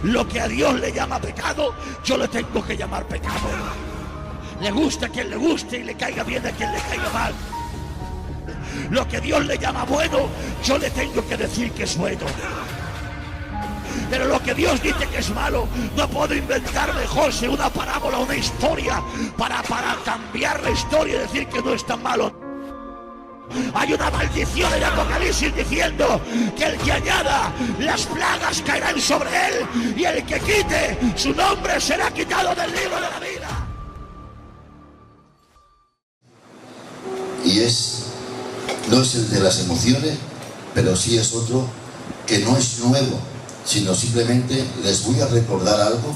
Lo que a Dios le llama pecado, yo le tengo que llamar pecado. Le gusta a quien le guste y le caiga bien a quien le caiga mal. Lo que Dios le llama bueno, yo le tengo que decir que es bueno. Pero lo que Dios dice que es malo, no puedo inventarme, José, una parábola, una historia para cambiar la historia y decir que no es tan malo. Hay una maldición en Apocalipsis diciendo que el que añada las plagas caerán sobre él y el que quite su nombre será quitado del libro de la vida. Y no es el de las emociones, pero sí es otro que no es nuevo, sino simplemente les voy a recordar algo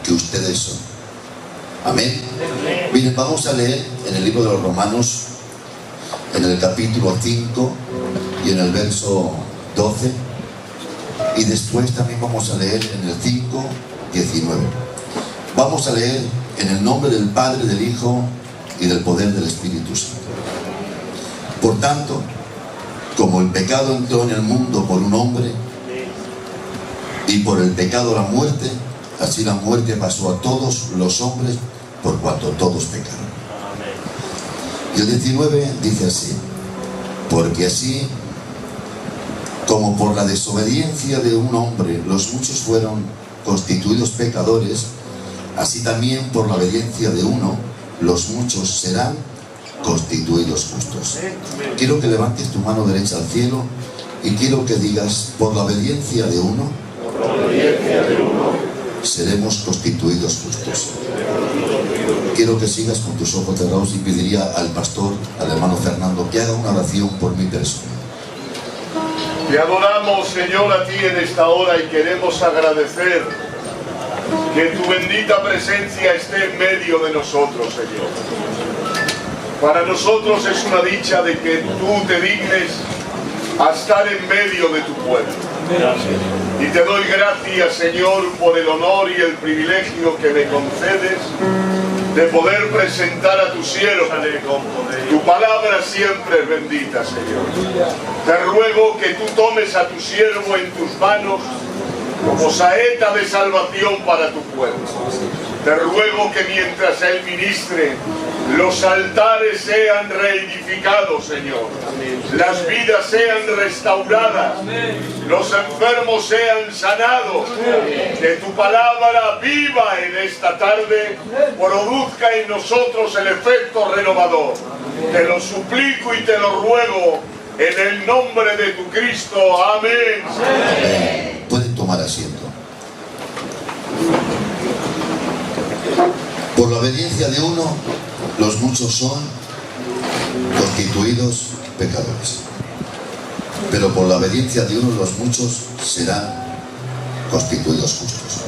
que ustedes son. Amén. Miren, vamos a leer en el libro de los Romanos, en el capítulo 5 y en el verso 12, y después también vamos a leer en el 5, 19. Vamos a leer en el nombre del Padre, del Hijo y del poder del Espíritu Santo. Por tanto, como el pecado entró en el mundo por un hombre, y por el pecado la muerte, así la muerte pasó a todos los hombres por cuanto todos pecaron. Y el 19 dice así: porque así como por la desobediencia de un hombre los muchos fueron constituidos pecadores, así también por la obediencia de uno los muchos serán constituidos justos. Quiero que levantes tu mano derecha al cielo y quiero que digas: por la obediencia de uno seremos constituidos justos. Quiero que sigas con tus ojos cerrados y pediría al pastor, al hermano Fernando, que haga una oración por mi persona. Te adoramos, Señor, a ti en esta hora y queremos agradecer que tu bendita presencia esté en medio de nosotros, Señor. Para nosotros es una dicha de que tú te dignes a estar en medio de tu pueblo. Gracias. Y te doy gracias, Señor, por el honor y el privilegio que me concedes de poder presentar a tu siervo. Tu palabra siempre es bendita, Señor. Te ruego que tú tomes a tu siervo en tus manos como saeta de salvación para tu pueblo. Te ruego que mientras él ministre, los altares sean reedificados, Señor. Las vidas sean restauradas. Los enfermos sean sanados. Que tu palabra viva en esta tarde produzca en nosotros el efecto renovador. Te lo suplico y te lo ruego en el nombre de tu Cristo. Amén. Amén. Pueden tomar asiento. Por la obediencia de uno, los muchos son constituidos pecadores. Pero por la obediencia de uno, los muchos serán constituidos justos.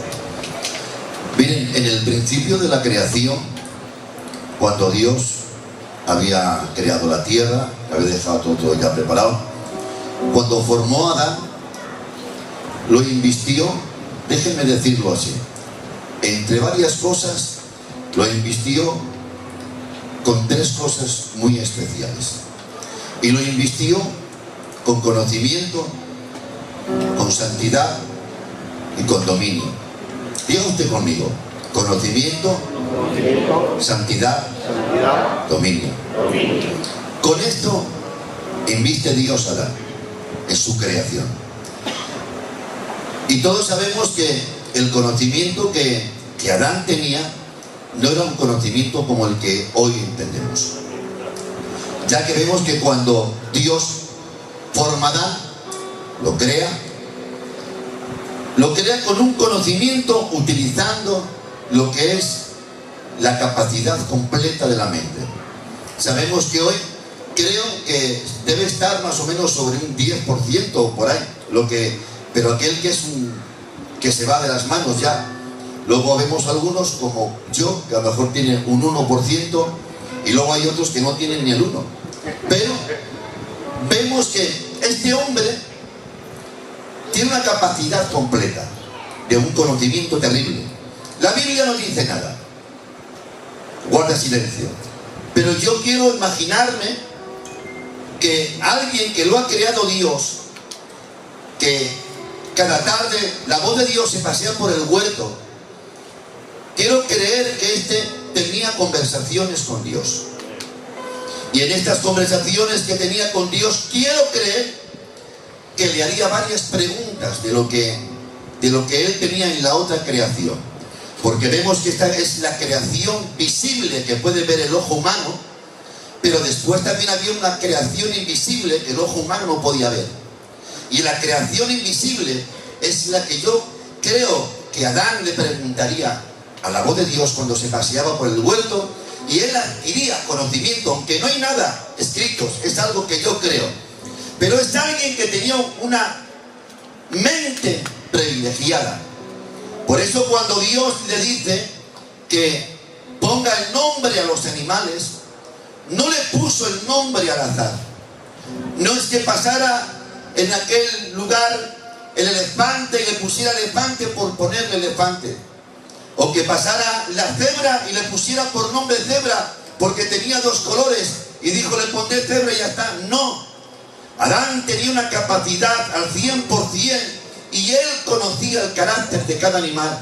Miren, en el principio de la creación, cuando Dios había creado la tierra, había dejado todo ya preparado, cuando formó a Adán, lo invistió, déjenme decirlo así, entre varias cosas, lo invistió con tres cosas muy especiales. Y lo invistió con conocimiento, con santidad y con dominio. Diga usted conmigo: conocimiento, santidad, dominio. Con esto inviste Dios a Adán en su creación. Y todos sabemos que el conocimiento que Adán tenía no era un conocimiento como el que hoy entendemos, ya que vemos que cuando Dios forma a Adán, lo crea con un conocimiento utilizando lo que es la capacidad completa de la mente. Sabemos que hoy creo que debe estar más o menos sobre un 10% o por ahí, pero aquel que se va de las manos ya. Luego vemos algunos como yo, que a lo mejor tienen un 1%, y luego hay otros que no tienen ni el 1%. Pero vemos que este hombre tiene una capacidad completa de un conocimiento terrible. La Biblia no dice nada, guarda silencio. Pero yo quiero imaginarme que alguien que lo ha creado Dios, que cada tarde la voz de Dios se pasea por el huerto, quiero creer que este tenía conversaciones con Dios. Y en estas conversaciones que tenía con Dios, quiero creer que le haría varias preguntas de lo que él tenía en la otra creación. Porque vemos que esta es la creación visible que puede ver el ojo humano, pero después también había una creación invisible que el ojo humano no podía ver. Y la creación invisible es la que yo creo que Adán le preguntaría a la voz de Dios cuando se paseaba por el huerto, y él adquiría conocimiento, aunque no hay nada escrito, es algo que yo creo. Pero es alguien que tenía una mente privilegiada. Por eso cuando Dios le dice que ponga el nombre a los animales, no le puso el nombre al azar. No es que pasara en aquel lugar el elefante y le pusiera elefante por ponerle elefante, o que pasara la cebra y le pusiera por nombre cebra porque tenía dos colores y dijo le pondré cebra y ya está. No, Adán tenía una capacidad al 100% y él conocía el carácter de cada animal,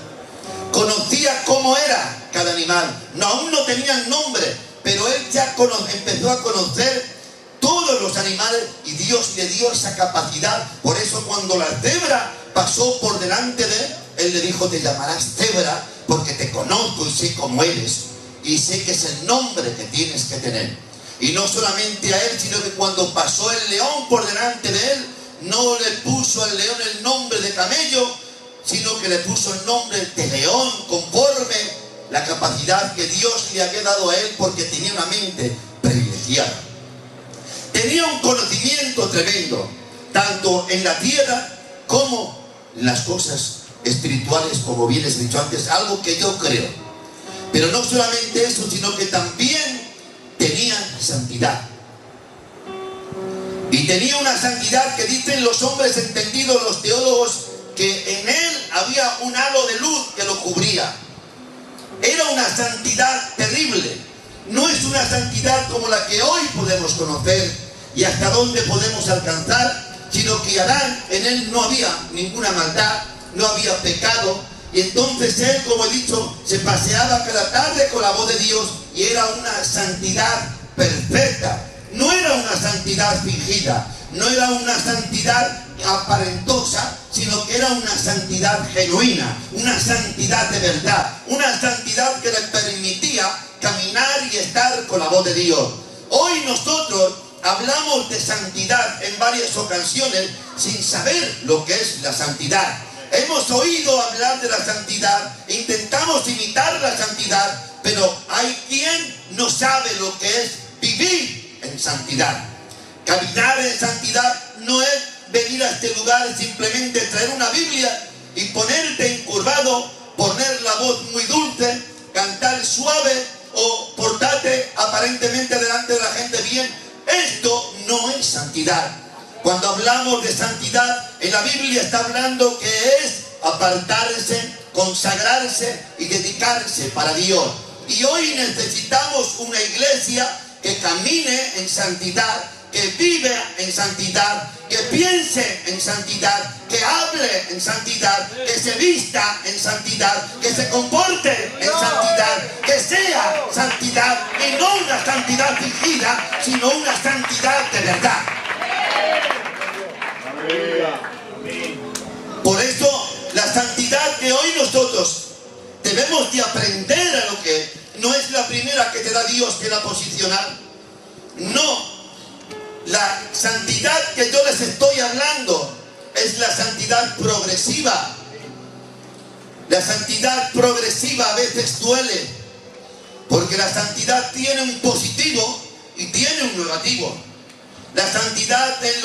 conocía cómo era cada animal. No, aún no tenían nombre, pero él ya empezó a conocer todos los animales y Dios le dio esa capacidad. Por eso cuando la cebra pasó por delante de él, él le dijo te llamarás cebra porque te conozco y sé cómo eres y sé que es el nombre que tienes que tener. Y no solamente a él, sino que cuando pasó el león por delante de él, no le puso al león el nombre de camello, sino que le puso el nombre de león, conforme la capacidad que Dios le había dado a él, porque tenía una mente privilegiada. Tenía un conocimiento tremendo, tanto en la tierra como en las cosas espirituales, como bien les he dicho antes, algo que yo creo. Pero no solamente eso, sino que también tenía santidad. Y tenía una santidad que dicen los hombres entendidos, los teólogos, que en él había un halo de luz que lo cubría. Era una santidad terrible. No es una santidad como la que hoy podemos conocer y hasta dónde podemos alcanzar, sino que Adán, en él no había ninguna maldad, no había pecado, y entonces él, como he dicho, se paseaba cada tarde con la voz de Dios y era una santidad perfecta. No era una santidad fingida, no era una santidad aparentosa, sino que era una santidad genuina, una santidad de verdad, una santidad que le permitía caminar y estar con la voz de Dios. Hoy nosotros hablamos de santidad en varias ocasiones sin saber lo que es la santidad. Hemos oído hablar de la santidad, intentamos imitar la santidad, pero hay quien no sabe lo que es vivir en santidad. Caminar en santidad no es venir a este lugar y simplemente traer una Biblia y ponerte encurvado, poner la voz muy dulce, cantar suave o portarte aparentemente delante de la gente bien. Esto no es santidad. Cuando hablamos de santidad, en la Biblia está hablando que es apartarse, consagrarse y dedicarse para Dios. Y hoy necesitamos una iglesia que camine en santidad, que vive en santidad, que piense en santidad, que hable en santidad, que se vista en santidad, que se comporte en santidad, que sea santidad, y no una santidad fingida, sino una santidad de verdad. Por eso la santidad que hoy nosotros debemos de aprender a lo que no es la primera que te da Dios, que la posicionar. No, la santidad que yo les estoy hablando es la santidad progresiva. La santidad progresiva a veces duele, porque la santidad tiene un positivo y tiene un negativo. La santidad en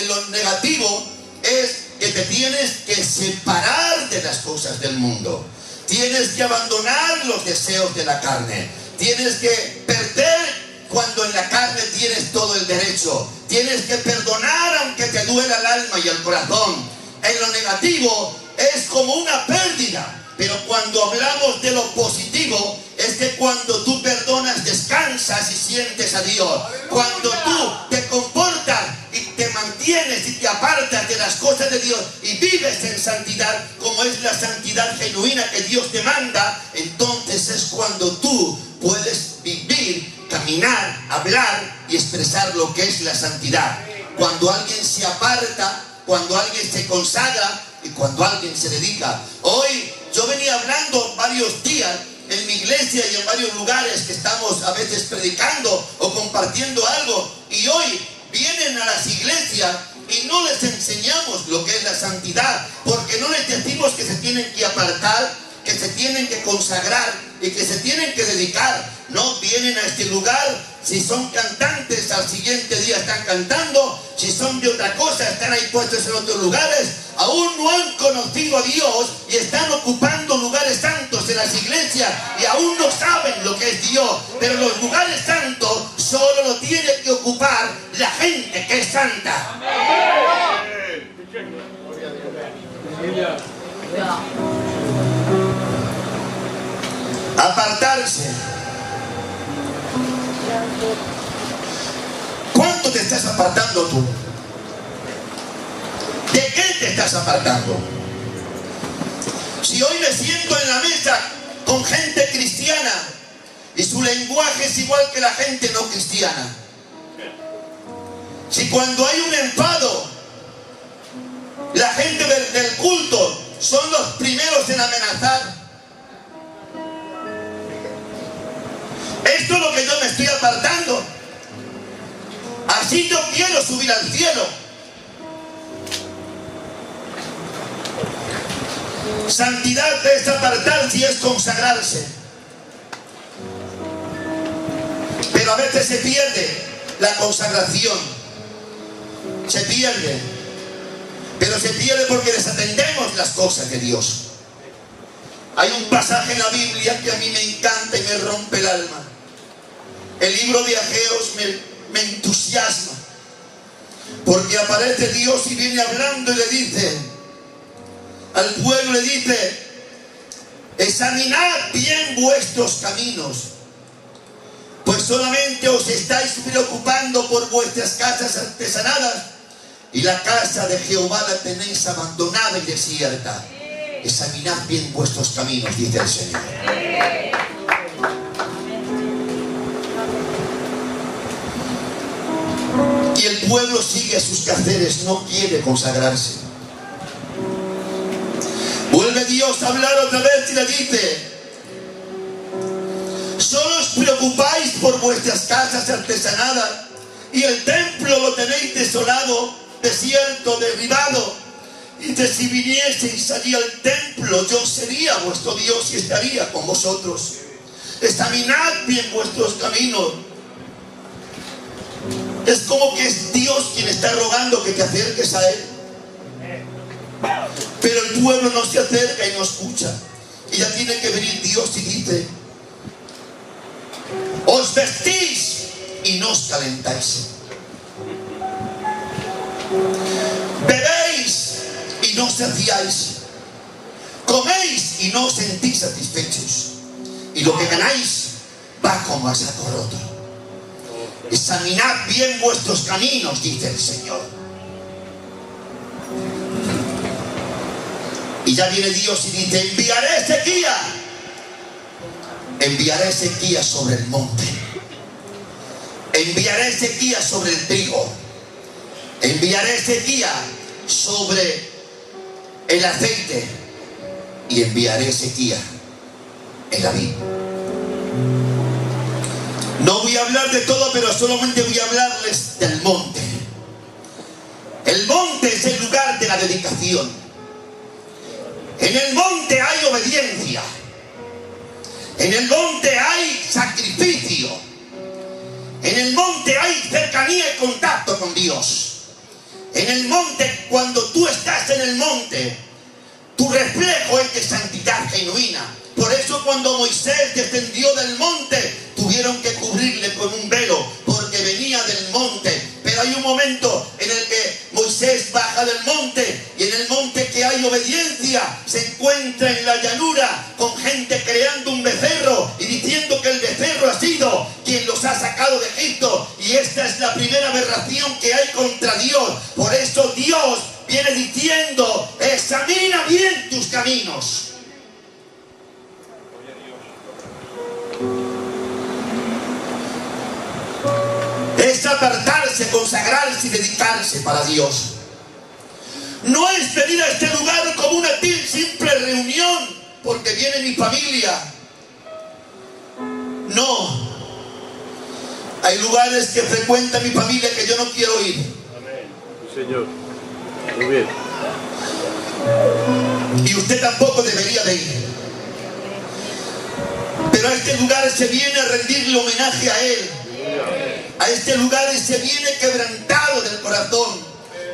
lo negativo es que te tienes que separar de las cosas del mundo. Tienes que abandonar los deseos de la carne. Tienes que perder cuando en la carne tienes todo el derecho. Tienes que perdonar aunque te duela el alma y el corazón. En lo negativo es como una pérdida. Pero cuando hablamos de lo positivo, es que cuando tú perdonas, descansas y sientes a Dios. Cuando tú te comportas y te mantienes y te apartas de las cosas de Dios y vives en santidad, como es la santidad genuina que Dios te manda, entonces es cuando tú puedes vivir, caminar, hablar y expresar lo que es la santidad. Cuando alguien se aparta, cuando alguien se consagra y cuando alguien se dedica. Hoy yo venía hablando varios días en mi iglesia y en varios lugares que estamos a veces predicando o compartiendo algo, y hoy vienen a las iglesias y no les enseñamos lo que es la santidad, porque no les decimos que se tienen que apartar, que se tienen que consagrar y que se tienen que dedicar. No, vienen a este lugar, si son cantantes al siguiente día están cantando, si son de otra cosa están ahí puestos en otros lugares, aún no han conocido a Dios y están ocupando lugares santos en las iglesias y aún no saben lo que es Dios, pero los lugares santos solo lo tiene que ocupar la gente que es santa. Apartarse. ¿Cuánto te estás apartando tú? ¿De qué te estás apartando? Si hoy me siento en la mesa con gente cristiana y su lenguaje es igual que la gente no cristiana, si cuando hay un enfado la gente del culto son los primeros en amenazar, esto es lo que yo me estoy apartando. Así yo quiero subir al cielo. Santidad es apartarse y es consagrarse. Pero a veces se pierde la consagración. Se pierde. Pero se pierde porque desatendemos las cosas de Dios. Hay un pasaje en la Biblia que a mí me encanta y me rompe el alma. El libro de Ageos me entusiasma, porque aparece Dios y viene hablando y le dice al pueblo, le dice: examinad bien vuestros caminos, pues solamente os estáis preocupando por vuestras casas artesanadas y la casa de Jehová la tenéis abandonada y desierta. Examinad bien vuestros caminos, dice el Señor. Y el pueblo sigue sus quehaceres, no quiere consagrarse. Vuelve Dios a hablar otra vez y le dice: solo os preocupáis por vuestras casas artesanadas y el templo lo tenéis desolado, desierto, derribado. Y dice: si vinieseis allí al templo, yo sería vuestro Dios y estaría con vosotros. Examinad bien vuestros caminos. Es como que es Dios quien está rogando que te acerques a Él. Pero el pueblo no se acerca y no escucha. Y ya tiene que venir Dios y dice: os vestís y no os calentáis. Bebéis y no os saciáis. Coméis y no os sentís satisfechos. Y lo que ganáis va como a saco roto. Examinad bien vuestros caminos, dice el Señor. Y ya viene Dios y dice: enviaré sequía. Enviaré sequía sobre el monte. Enviaré sequía sobre el trigo. Enviaré sequía sobre el aceite. Y enviaré sequía en la vid. No voy a hablar de todo, pero solamente voy a hablarles del monte. El monte es el lugar de la dedicación. En el monte hay obediencia. En el monte hay sacrificio. En el monte hay cercanía y contacto con Dios. En el monte, cuando tú estás en el monte, tu reflejo es de santidad genuina. Por eso cuando Moisés descendió del monte, tuvieron que cubrirle con un velo, porque venía del monte. Pero hay un momento en el que Moisés baja del monte, y en el monte que hay obediencia, se encuentra en la llanura con gente creando un becerro y diciendo que el becerro ha sido quien los ha sacado de Egipto. Y y esta es la primera aberración que hay contra Dios. Por eso Dios viene diciendo: examina bien tus caminos. Es apartarse, consagrarse y dedicarse para Dios. No es venir a este lugar como una simple reunión porque viene mi familia. No. Hay lugares que frecuenta mi familia que yo no quiero ir. Amén. Señor. Muy bien. Y usted tampoco debería de ir. Pero a este lugar se viene a rendirle homenaje a Él. A este lugar se viene quebrantado del corazón.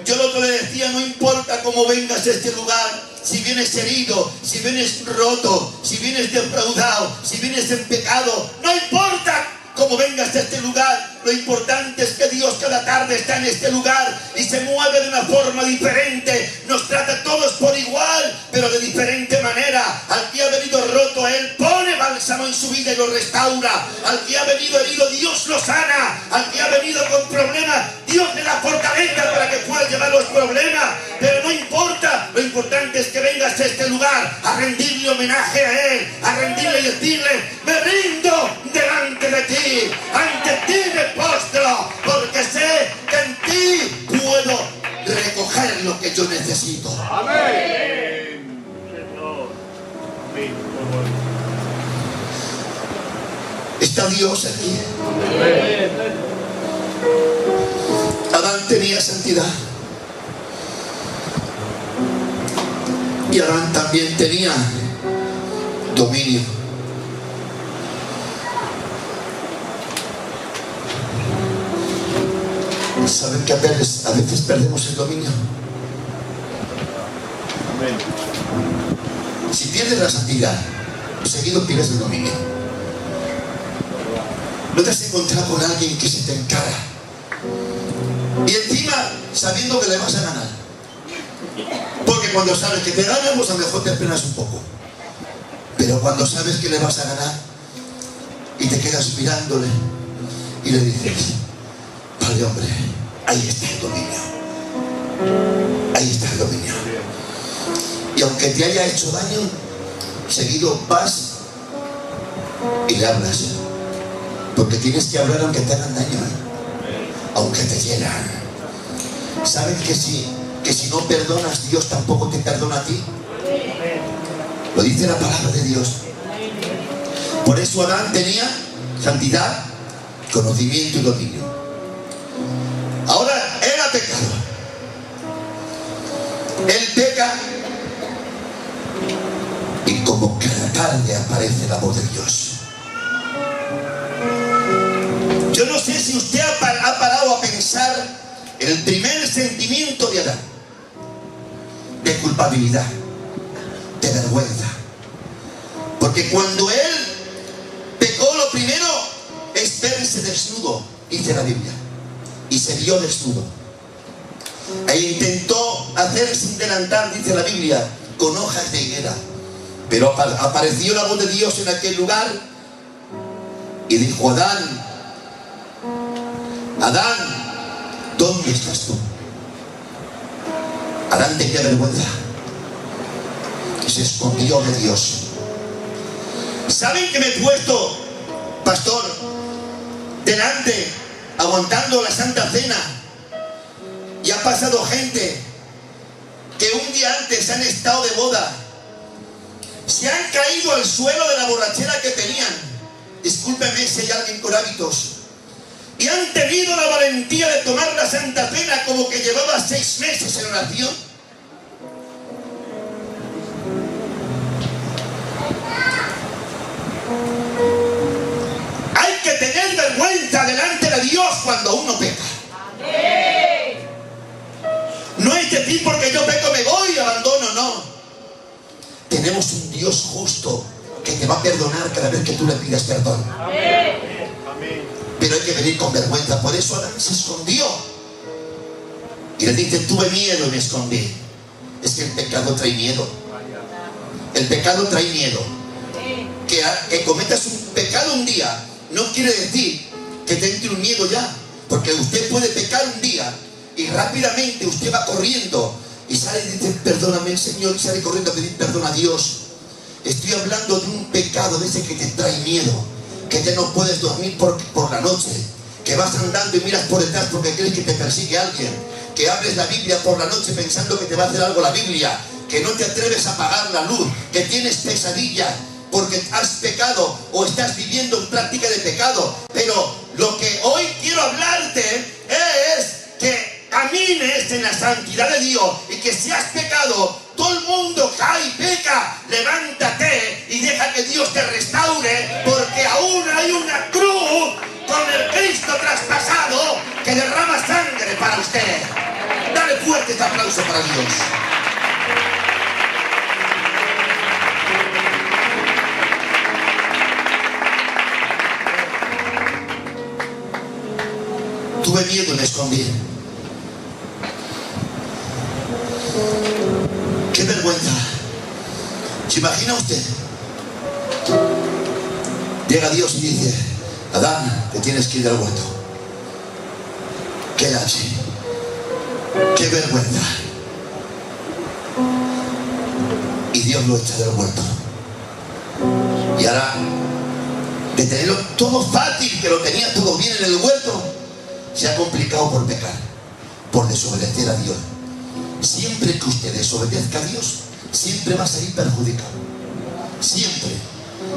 Yo lo que le decía: no importa cómo vengas a este lugar, si vienes herido, si vienes roto, si vienes defraudado, si vienes en pecado, no importa cómo vengas a este lugar. Lo importante es que Dios cada tarde está en este lugar y se mueve de una forma diferente. Nos trata a todos por igual, pero de diferente manera. Al que ha venido roto, Él pone bálsamo en su vida y lo restaura. Al que ha venido herido, Dios lo sana. Al que ha venido con problemas, Dios le da fortaleza para que pueda llevar los problemas. Pero no importa, lo importante es que vengas a este lugar a rendirle homenaje a Él, a rendirle y decirle: me rindo delante de ti, ante ti me postro, porque sé que en ti puedo recoger lo que yo necesito. Amén. Señor. Amén. ¿Está Dios aquí? Amén. Adán tenía santidad. Y Adán también tenía dominio. ¿Saben que a veces perdemos el dominio? Amén. Si pierdes la santidad, seguido pierdes el dominio. ¿No te has encontrado con alguien que se te encara? Y encima sabiendo que le vas a ganar. Porque cuando sabes que te ganan, pues a lo mejor te apenas un poco. Pero cuando sabes que le vas a ganar y te quedas mirándole y le dices: vale, hombre, ahí está el dominio. Ahí está el dominio. Y aunque te haya hecho daño, seguido vas y le hablas. Porque tienes que hablar aunque te hagan daño, aunque te hieran. ¿Saben que si no perdonas, Dios tampoco te perdona a ti? Lo dice la palabra de Dios. Por eso Adán tenía santidad, conocimiento y dominio. Ahora era pecado. Él peca y como cada tarde aparece la voz de Dios. Yo no sé si usted ha parado a pensar en el primer sentimiento de Adán, de culpabilidad, de vergüenza. Porque cuando él pecó, lo primero es verse desnudo, dice la Biblia. Y se vio desnudo. E intentó hacer sin delantal, dice la Biblia, con hojas de higuera. Pero apareció la voz de Dios en aquel lugar y dijo: Adán, Adán, ¿dónde estás tú? Adán tenía vergüenza y se escondió de Dios. ¿Saben que me he puesto, pastor, delante, aguantando la Santa Cena? Y ha pasado gente que un día antes han estado de boda, se han caído al suelo de la borrachera que tenían. Discúlpeme si hay alguien con hábitos. Y han tenido la valentía de tomar la Santa Cena como que llevaba 6 meses en oración. Hay que tener vergüenza delante de Dios cuando uno peca. No es decir porque yo peco me voy y abandono, no. Tenemos un Dios justo que te va a perdonar cada vez que tú le pidas perdón. Pero hay que venir con vergüenza. Por eso Adán se escondió y le dice: tuve miedo y me escondí. Es que el pecado trae miedo. El pecado trae miedo. Que cometas un pecado un día no quiere decir que te entre un miedo ya, Porque usted puede pecar un día y rápidamente usted va corriendo y sale y dice, perdóname, Señor, y sale corriendo a pedir perdón a Dios. Estoy hablando de un pecado de ese que te trae miedo, que ya no puedes dormir por la noche, que vas andando y miras por detrás porque crees que te persigue alguien, que abres la Biblia por la noche pensando que te va a hacer algo la Biblia, que no te atreves a apagar la luz, que tienes pesadillas porque has pecado o estás viviendo en práctica de pecado. Pero lo que hoy quiero hablarte es que camines en la santidad de Dios, y que si has pecado, todo el mundo cae y peca, levántate y deja que Dios te restaure, porque aún hay una cruz con el Cristo traspasado que derrama sangre para usted. Dale fuerte este aplauso para Dios. Tuve miedo y me escondí. ¡Qué vergüenza! ¿Se imagina usted? Llega Dios y dice, Adán, te tienes que ir al huerto. ¿Qué hace? ¡Qué vergüenza! Y Dios lo echa del huerto. Y ahora, de tenerlo todo fácil, que lo tenía todo bien en el huerto, se ha complicado por pecar, por desobedecer a Dios. Siempre que usted desobedezca a Dios, siempre va a salir perjudicado. Siempre.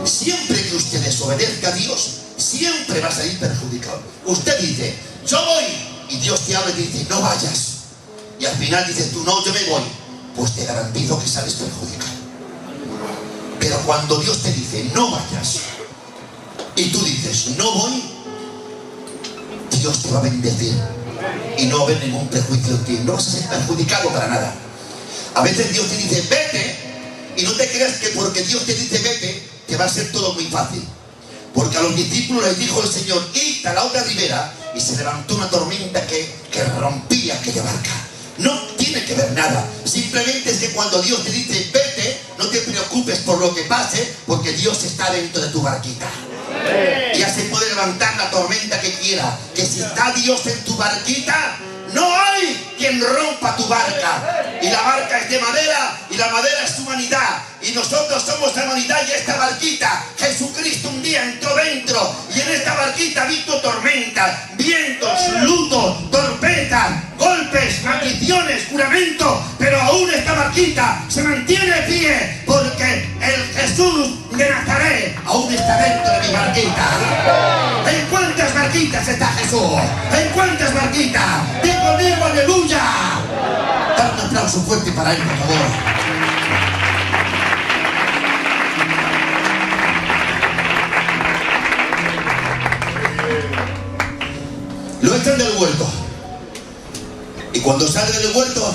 Siempre que usted desobedezca a Dios, siempre va a salir perjudicado. Usted dice, yo voy, y Dios te habla y te dice, no vayas. Y al final dices tú, no, yo me voy. Pues te garantizo que sales perjudicado. Pero cuando Dios te dice, no vayas, y tú dices, no voy, Dios te va a bendecir y no va a haber ningún prejuicio en ti. No vas a ser perjudicado para nada. A veces Dios te dice vete, y no te creas que porque Dios te dice vete te va a ser todo muy fácil. Porque a los discípulos les dijo el Señor, id a la otra ribera, y se levantó una tormenta que rompía aquella barca. No tiene que ver nada. Simplemente es que cuando Dios te dice vete, no te preocupes por lo que pase, porque Dios está dentro de tu barquita. Ya se puede levantar la tormenta que quiera, que si está Dios en tu barquita, no hay quien rompa tu barca. Y la barca es de madera, y la madera es humanidad, y nosotros somos la humanidad. Y esta barquita, Jesucristo un día entró dentro, y en esta barquita ha visto tormentas, vientos, luto, tormentas, golpes, maldiciones, juramentos, pero aún esta barquita se mantiene de pie, porque el Jesús de Nazaret aún está dentro de mi barquita. ¿En cuántas barquitas está Jesús? ¿En cuántas barquitas? ¡Di conmigo, aleluya! Dale un aplauso fuerte para él, por favor. Lo echan del huerto. Y cuando sale del huerto,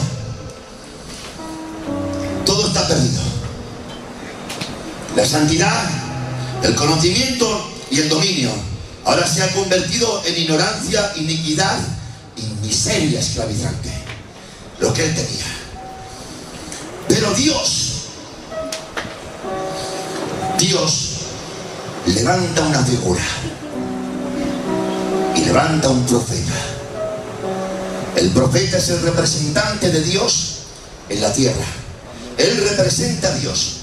todo está perdido. La santidad, el conocimiento y el dominio ahora se ha convertido en ignorancia, iniquidad y miseria esclavizante. Lo que él tenía. Pero Dios levanta una figura y levanta un profeta. El profeta es el representante de Dios en la tierra. Él representa a Dios.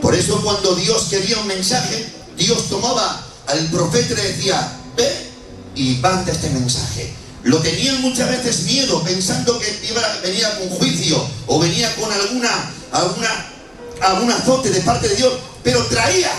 Por eso cuando Dios quería un mensaje, Dios tomaba al profeta y le decía, ve y manda este mensaje. Lo tenían muchas veces miedo, pensando que venía con juicio o venía con algún azote de parte de Dios, pero traía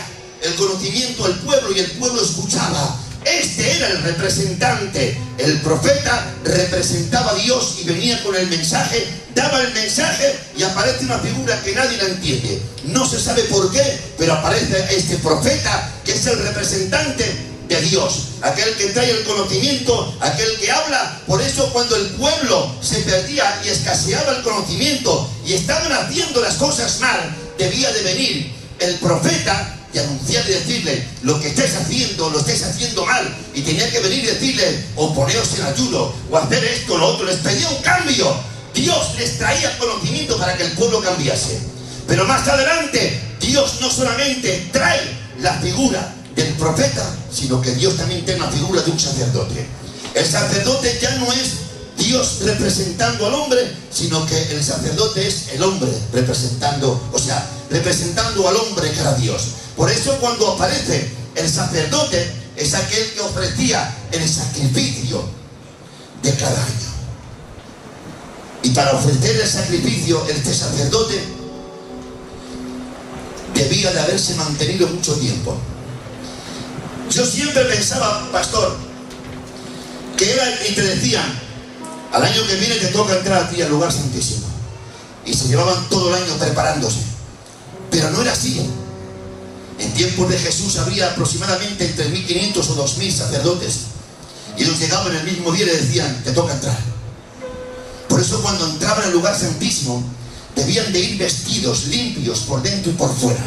el conocimiento al pueblo y el pueblo escuchaba. Este era el representante. El profeta representaba a Dios y venía con el mensaje, daba el mensaje y aparece una figura que nadie la entiende. No se sabe por qué, pero aparece este profeta que es el representante de Dios, aquel que trae el conocimiento, aquel que habla. Por eso cuando el pueblo se perdía y escaseaba el conocimiento y estaban haciendo las cosas mal, debía de venir el profeta y anunciar y decirle, lo que estáis haciendo, lo estáis haciendo mal. Y tenía que venir y decirle, o poneos en ayuno, o hacer esto, lo otro. Les pedía un cambio. Dios les traía conocimiento para que el pueblo cambiase. Pero más adelante, Dios no solamente trae la figura del profeta, sino que Dios también tiene la figura de un sacerdote. El sacerdote ya no es Dios representando al hombre, sino que el sacerdote es el hombre representando al hombre que era Dios. Por eso cuando aparece el sacerdote, es aquel que ofrecía el sacrificio de cada año. Y para ofrecer el sacrificio, este sacerdote debía de haberse mantenido mucho tiempo. Yo siempre pensaba, pastor, que era y te decían: al año que viene te toca entrar a ti al lugar santísimo. Y se llevaban todo el año preparándose. Pero no era así. En tiempos de Jesús había aproximadamente entre 1500 o 2000 sacerdotes. Y ellos llegaban el mismo día y le decían: te toca entrar. Por eso cuando entraban al lugar santísimo, debían de ir vestidos, limpios por dentro y por fuera.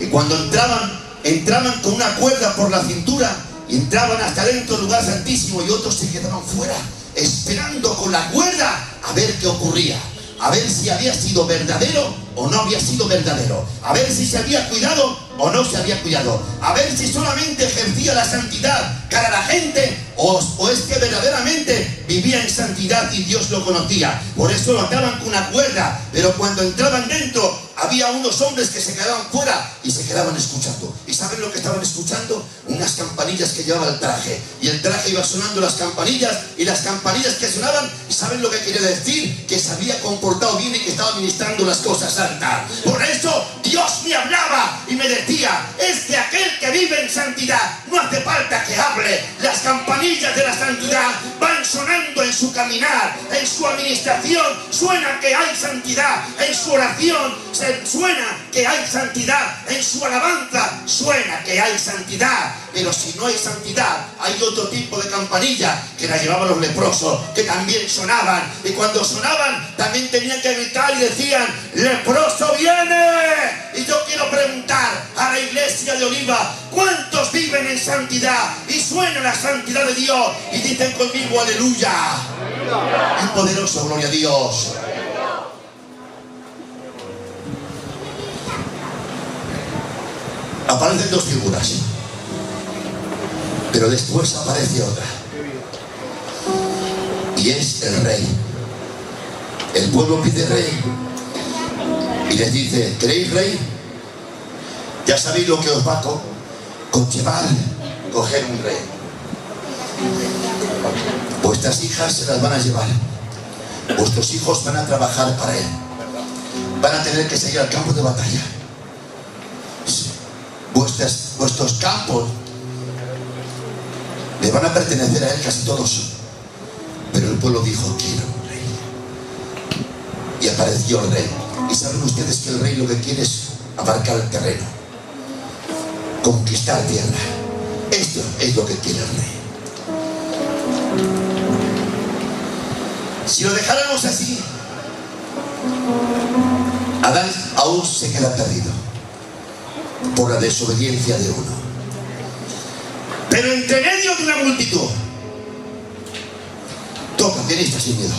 Y cuando entraban con una cuerda por la cintura y entraban hasta dentro del lugar santísimo, y otros se quedaban fuera, esperando con la cuerda a ver qué ocurría, a ver si había sido verdadero o no había sido verdadero, a ver si se había cuidado o no se había cuidado, a ver si solamente ejercía la santidad cara a la gente o es que verdaderamente vivía en santidad y Dios lo conocía. Por eso lo ataban con una cuerda, pero cuando entraban dentro había unos hombres que se quedaban fuera y se quedaban escuchando. ¿Y saben lo que estaban escuchando? Unas campanillas que llevaba el traje, y el traje iba sonando las campanillas, y las campanillas que sonaban, ¿y saben lo que quería decir? Que se había comportado bien y que estaba ministrando las cosas santas. Por eso Dios me hablaba y me decía: es que aquel que vive en santidad no hace falta que hable, las campanillas de la santidad van sonando en su caminar, en su administración suena que hay santidad, en su oración suena que hay santidad, en su alabanza suena que hay santidad. Pero si no hay santidad, hay otro tipo de campanilla que la llevaban los leprosos, que también sonaban, y cuando sonaban también tenían que gritar y decían: ¡leproso viene! Y yo quiero preguntar a la iglesia de Oliva: ¿cuántos viven en santidad y suena la santidad de Dios y dicen conmigo aleluya? ¡Qué poderoso, gloria a Dios! Aparecen dos figuras, pero después aparece otra, y es el rey. El pueblo pide rey y les dice: ¿queréis rey? Ya sabéis lo que os va a conllevar coger un rey. Vuestras hijas se las van a llevar, vuestros hijos van a trabajar para él, van a tener que salir al campo de batalla. Vuestros campos le van a pertenecer a él casi todos. Pero el pueblo dijo: quiero un rey. Y apareció el rey. Y saben ustedes que el rey lo que quiere es abarcar el terreno, conquistar tierra. Esto es lo que quiere el rey. Si lo dejáramos así, Adán aún se queda perdido por la desobediencia de uno. Pero entre medio de una multitud, toca, pianista sin miedo,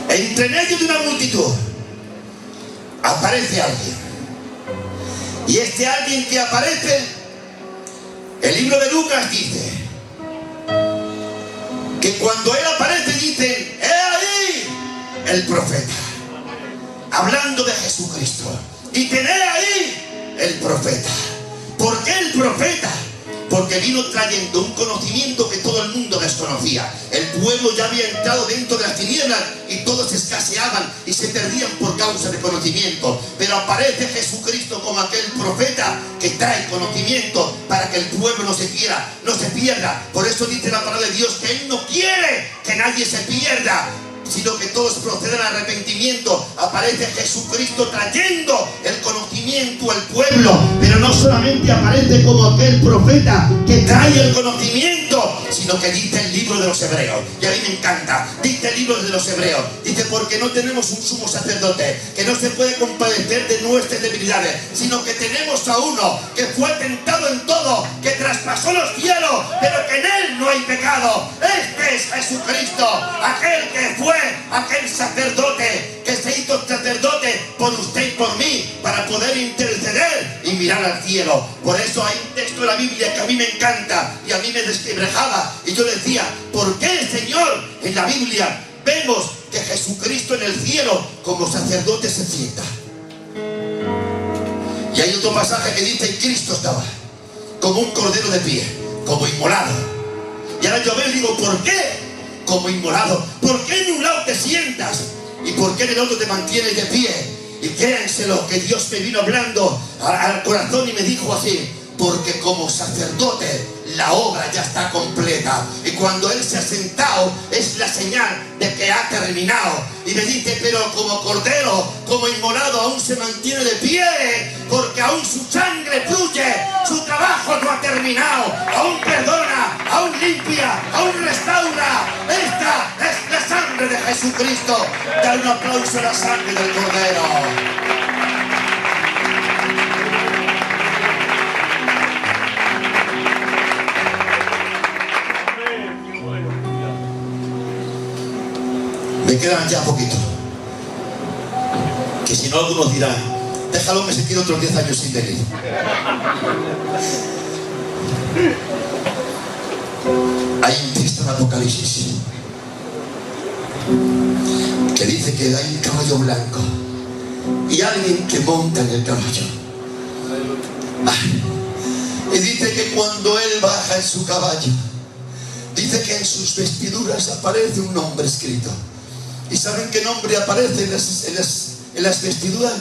entre medio de una multitud aparece alguien. Y este alguien que aparece, el libro de Lucas dice que cuando él aparece dicen: ¡he ahí el profeta! Hablando de Jesucristo. Y tener ahí el profeta. ¿Por qué el profeta? Porque vino trayendo un conocimiento que todo el mundo desconocía. El pueblo ya había entrado dentro de las tinieblas y todos escaseaban y se perdían por causa de conocimiento. Pero aparece Jesucristo como aquel profeta que trae conocimiento para que el pueblo no se pierda. Por eso dice la palabra de Dios que Él no quiere que nadie se pierda, sino que todos procedan al arrepentimiento. Aparece Jesucristo trayendo el conocimiento al pueblo, pero no solamente aparece como aquel profeta que trae el conocimiento, sino que dice el libro de los Hebreos, y a mí me encanta, dice el libro de los Hebreos, dice: porque no tenemos un sumo sacerdote que no se puede compadecer de nuestras debilidades, sino que tenemos a uno que fue tentado en todo, que traspasó los cielos, pero que en él no hay pecado. Este es Jesucristo, aquel que fue aquel sacerdote que se hizo sacerdote por usted y por mí para poder interceder y mirar al cielo. Por eso hay un texto de la Biblia que a mí me encanta, y y a mí me desquebrajaba. Y yo le decía, ¿por qué, Señor? En la Biblia vemos que Jesucristo en el cielo como sacerdote se sienta. Y hay otro pasaje que dice, Cristo estaba como un cordero de pie, como inmolado. Y ahora yo veo y digo, ¿por qué? Como inmolado. ¿Por qué en un lado te sientas? ¿Y por qué en el otro te mantienes de pie? Y créanselo, que Dios me vino hablando al corazón y me dijo así, porque como sacerdote la obra ya está completa. Y cuando Él se ha sentado es la señal de que ha terminado. Y me dice, pero como cordero, como inmolado, aún se mantiene de pie, porque aún su sangre fluye, su trabajo no ha terminado, aún perdona, aún limpia, aún restaura. Esta es la sangre de Jesucristo. Da un aplauso a la sangre del cordero. Me quedan ya poquito. Que si no, algunos dirán, déjalo que se quede otros 10 años sin venir. Hay un texto en Apocalipsis que dice que hay un caballo blanco y alguien que monta en el caballo. Y dice que cuando él baja en su caballo, dice que en sus vestiduras aparece un nombre escrito. ¿Y saben qué nombre aparece en las vestiduras?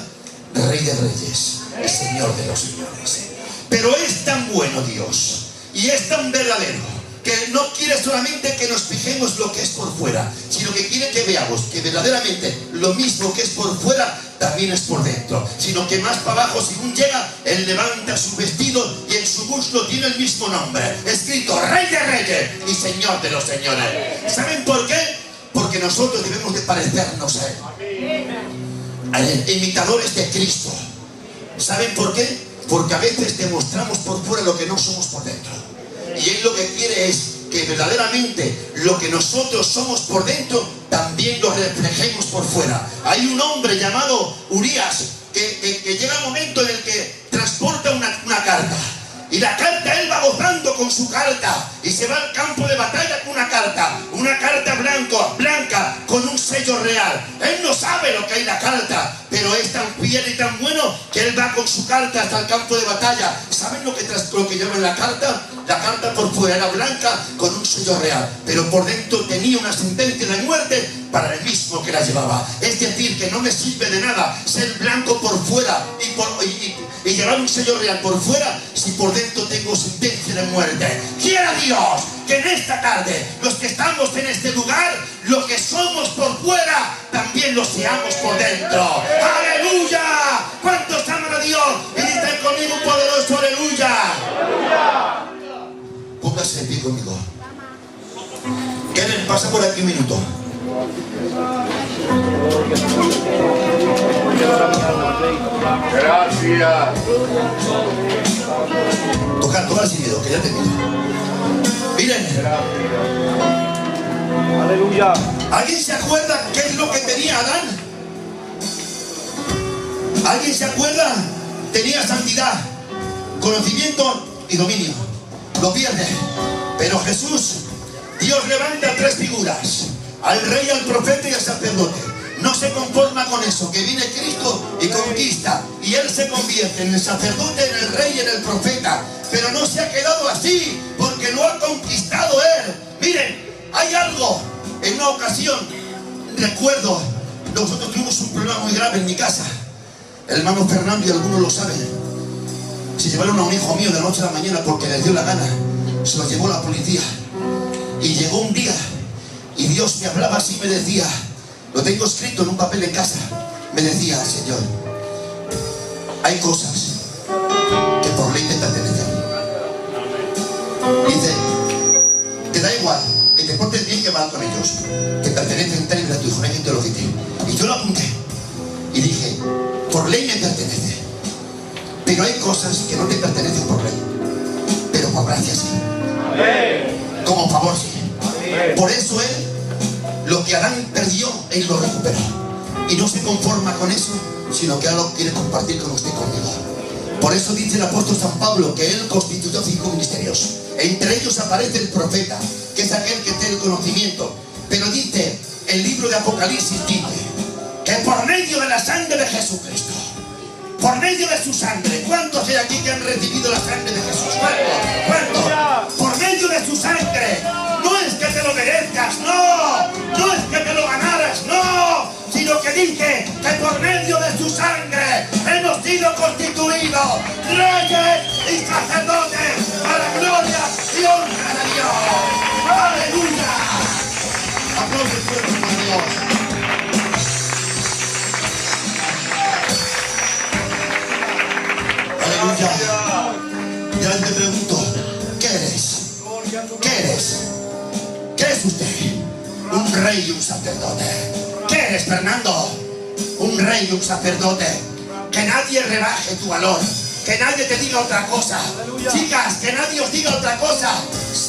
Rey de Reyes, Señor de los Señores. Pero es tan bueno Dios y es tan verdadero que no quiere solamente que nos fijemos lo que es por fuera, sino que quiere que veamos que verdaderamente lo mismo que es por fuera también es por dentro, sino que más para abajo, según llega, Él levanta su vestido y en su muslo tiene el mismo nombre escrito, Rey de Reyes y Señor de los Señores. ¿Saben por qué? Porque nosotros debemos de parecernos a Él, imitadores de Cristo. ¿Saben por qué? Porque a veces demostramos por fuera lo que no somos por dentro. Y Él lo que quiere es que verdaderamente lo que nosotros somos por dentro también lo reflejemos por fuera. Hay un hombre llamado Urias que llega un momento en el que transporta una carta. Y la carta, él va gozando con su carta y se va al campo de batalla con una carta blanca con un sello real. Él no sabe lo que hay en la carta, pero es tan fiel y tan bueno que él va con su carta hasta el campo de batalla. ¿Saben lo que lleva en la carta? La carta por fuera era blanca con un sello real, pero por dentro tenía una sentencia de muerte para el mismo que la llevaba. Es decir, que no me sirve de nada ser blanco por fuera y llevar un sello real por fuera si por dentro tengo sentencia de muerte. Quiera Dios que en esta tarde los que estamos en este lugar, lo que somos por fuera también lo seamos por dentro. ¡Aleluya! ¿Cuántos aman a Dios? Y dicen conmigo un poderoso aleluya. Póngase de pie conmigo. Karen, pasa por aquí un minuto. Gracias. Tocar sin miedo, que ya te miro. Miren. Aleluya. ¿Alguien se acuerda qué es lo que tenía Adán? ¿Alguien se acuerda? Tenía santidad, conocimiento y dominio. Lo pierde. Pero Jesús, Dios levanta 3 figuras: al rey, al profeta y al sacerdote. No se conforma con eso, que viene Cristo y conquista, y Él se convierte en el sacerdote, en el rey y en el profeta. Pero no se ha quedado así, porque lo ha conquistado Él. Miren, hay algo. En una ocasión, recuerdo, nosotros tuvimos un problema muy grave en mi casa. El hermano Fernando, y algunos lo saben, se llevaron a un hijo mío de la noche a la mañana porque les dio la gana. Se lo llevó la policía. Y llegó un día y Dios me hablaba así y me decía, lo tengo escrito en un papel en casa, me decía, Señor, hay cosas que por ley te pertenecen. Dice, te da igual que te portes bien que mal con ellos, te pertenecen tal y gratuito, hijo, no hay quien te lo quite. Y yo lo apunté y dije, por ley me pertenece, pero hay cosas que no te pertenecen por ley, pero por gracia sí. Como favor sí. Por eso Él, lo que Adán perdió, Él lo recuperó. Y no se conforma con eso, sino que ahora lo quiere compartir con usted, conmigo. Por eso dice el apóstol San Pablo que Él constituyó 5 ministerios. Entre ellos aparece el profeta, que es aquel que tiene el conocimiento. Pero dice, el libro de Apocalipsis dice, que por medio de la sangre de Jesucristo, por medio de su sangre, ¿cuántos hay aquí que han recibido la sangre de Jesús? ¿Cuántos? Por medio de su sangre. No es que te lo merezcas, no es que te lo ganaras, no, sino que dice que por medio de su sangre hemos sido constituidos reyes y sacerdotes para gloria y honra de Dios. ¡Aleluya! Aplausos fuertes para Dios. Aleluya. Ya te pregunto, ¿qué eres? ¿Qué eres? ¿Qué es usted? Un rey y un sacerdote. ¿Qué eres, Fernando? Un rey y un sacerdote. Que nadie rebaje tu valor. Que nadie te diga otra cosa. Chicas, que nadie os diga otra cosa.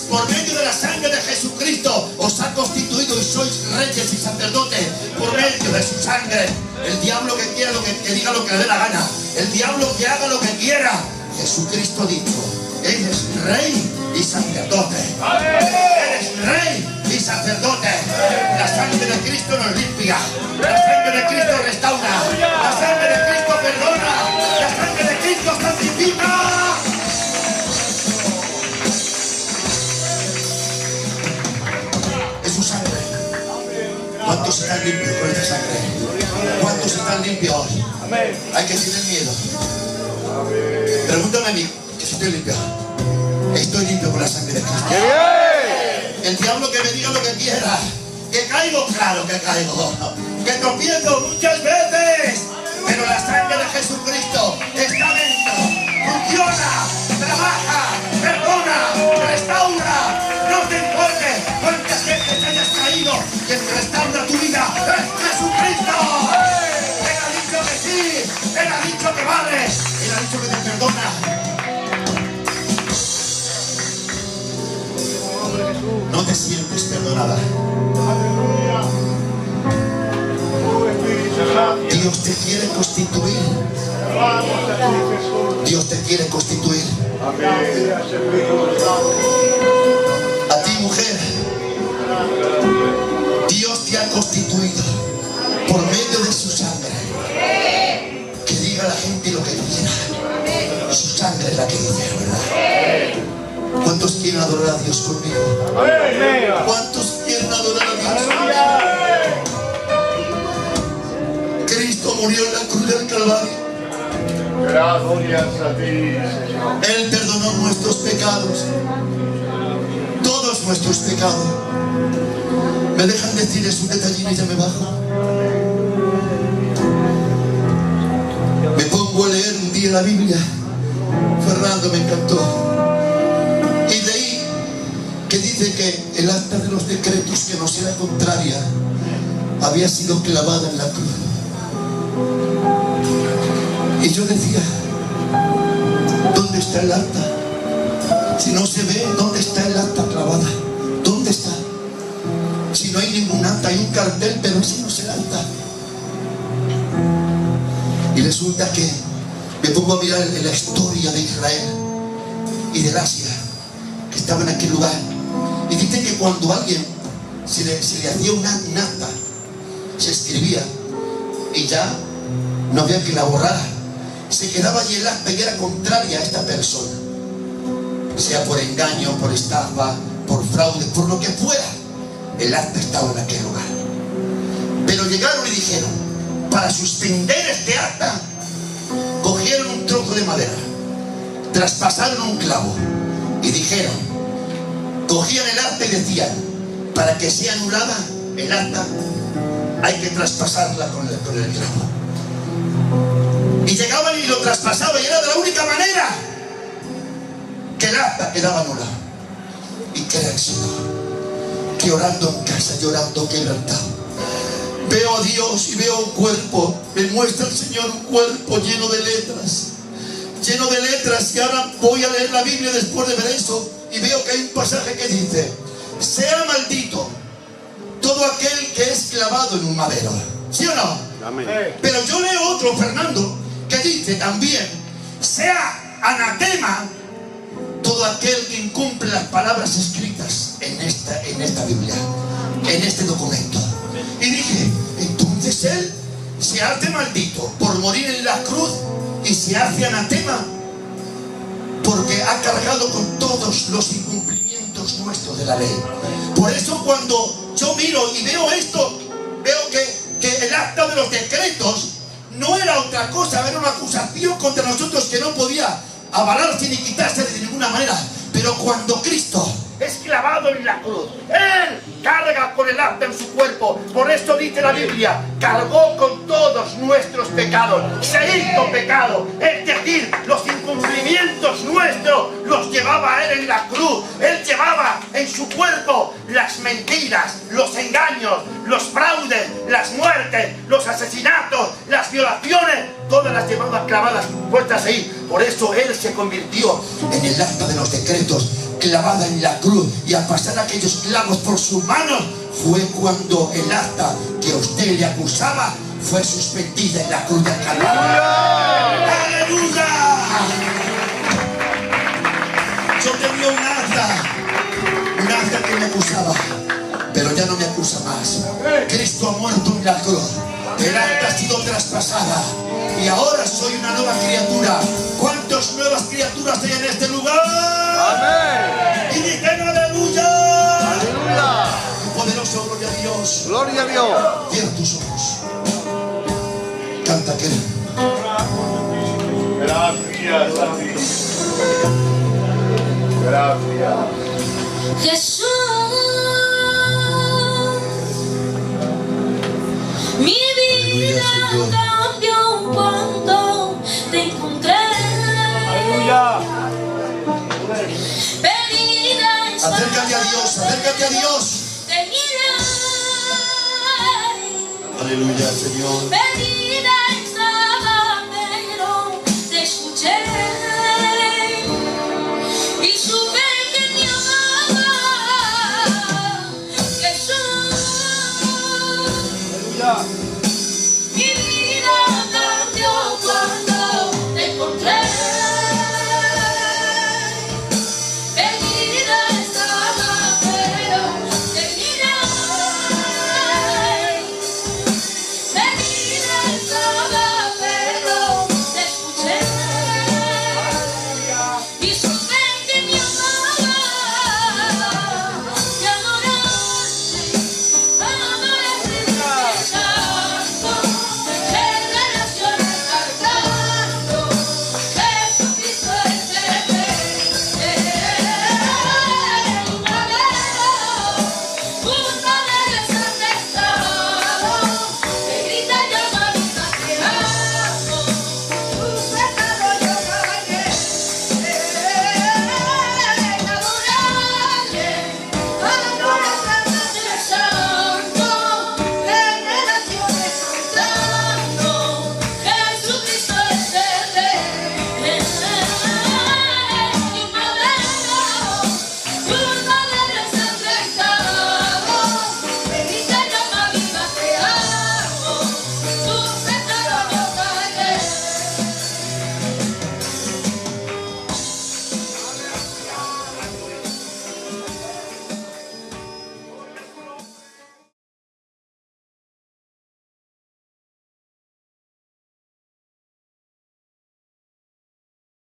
Por medio de la sangre de Jesucristo os ha constituido y sois reyes y sacerdotes. Por medio de su sangre. El diablo que quiera que diga lo que le dé la gana. El diablo que haga lo que quiera. Jesucristo dijo, Él es rey y sacerdote. Eres rey y sacerdote. La sangre de Cristo nos limpia. La sangre de Cristo restaura. La sangre de Cristo perdona. La sangre de Cristo santifica. Es su sangre. ¿Cuántos están limpios con esta sangre? ¿Cuántos están limpios? Hay que tener miedo. Pregúntame a mí, que si estoy limpio. Estoy limpio con la sangre de Cristo. El diablo que me diga lo que quiera. Que caigo, claro que caigo. Que tropiezo muchas veces. Pero la sangre de Jesucristo está dentro. Funciona, trabaja, perdona, restaura. No te importe cuántas veces hayas caído. Quien restaura tu vida es Jesucristo. Él ha dicho que sí. Él ha dicho que vale. Él ha dicho que te perdona. No te sientes perdonada. Dios te quiere constituir. Dios te quiere constituir. A ti, mujer, Dios te ha constituido por medio de su sangre. Que diga la gente lo que quiera. Su sangre es la que dice, ¿verdad? ¿Cuántos quieren adorar a Dios conmigo? ¿Cuántos quieren adorar a Dios conmigo? Cristo murió en la cruz del Calvario. Gracias a ti, Señor. Él perdonó nuestros pecados. Todos nuestros pecados. ¿Me dejan decirles un detallín y ya me bajo? Me pongo a leer un día la Biblia. Fernando me encantó. Y leí que dice que el acta de los decretos que nos era contraria había sido clavada en la cruz. Y yo decía, ¿dónde está el acta? Si no se ve, ¿dónde está el acta clavada? ¿Dónde está? Si no hay ningún acta, hay un cartel, pero ese no es el acta. Y resulta que me pongo a mirar en la historia de Israel y del Asia, que estaba en aquel lugar, y dice que cuando a alguien se le hacía un acta, se escribía y ya no había que la borrara, se quedaba allí el acta y era contraria a esta persona, sea por engaño, por estafa, por fraude, por lo que fuera, el acta estaba en aquel lugar. Pero llegaron y dijeron, para suspender este acta, cogieron un trozo de madera, traspasaron un clavo y dijeron, cogían el acta y decían, para que sea anulada el acta hay que traspasarla con el clavo. Y llegaban y lo traspasaban y era de la única manera que el acta quedaba anulado. ¿Y qué reaccionó? Que orando en casa, llorando quebrantado, veo a Dios y veo un cuerpo, me muestra el Señor un cuerpo lleno de letras, y ahora voy a leer la Biblia después de ver eso y veo que hay un pasaje que dice, sea maldito todo aquel que es clavado en un madero. ¿Sí o no? Amén. Pero yo leo otro, Fernando, que dice también, sea anatema todo todo aquel que incumple las palabras escritas en esta Biblia, en este documento. Y dije, entonces él se hace maldito por morir en la cruz y se hace anatema porque ha cargado con todos los incumplimientos nuestros de la ley. Por eso cuando yo miro y veo esto, veo que el acta de los decretos no era otra cosa, era una acusación contra nosotros que no podía avalarse ni quitarse de ninguna manera. Pero cuando Cristo es clavado en la cruz, Él carga con el acta en su cuerpo. Por eso dice la Biblia, cargó con todos nuestros pecados, se hizo pecado. Es decir, los incumplimientos nuestros los llevaba Él en la cruz. Él llevaba en su cuerpo las mentiras, los engaños, los fraudes, las muertes, los asesinatos, las violaciones. Todas las llevaba clavadas, puestas ahí. Por eso Él se convirtió en el acta de los decretos, clavada en la cruz, y al pasar aquellos clavos por sus manos fue cuando el acta que a usted le acusaba fue suspendida en la cruz del Calvario. ¡Aleluya! Yo tenía un acta que me acusaba, pero ya no me acusa más. Cristo ha muerto en la cruz, el acta ha sido traspasada y ahora soy una nueva criatura. ¿Cuántas nuevas criaturas hay en este lugar? Amén. Y dicen aleluya. Aleluya. Poderoso, gloria a Dios. Gloria a Dios. Cierra tus ojos. Canta que. Gracias a ti. Gracias. Jesús, mi vida cambió cuando te encontré. Aleluya. Perdida estaba Acércate a Dios, acércate a Dios. de mirar. Aleluya, Señor. Perdida estaba, pero te escuché y supe que te amaba. Jesús. Aleluya.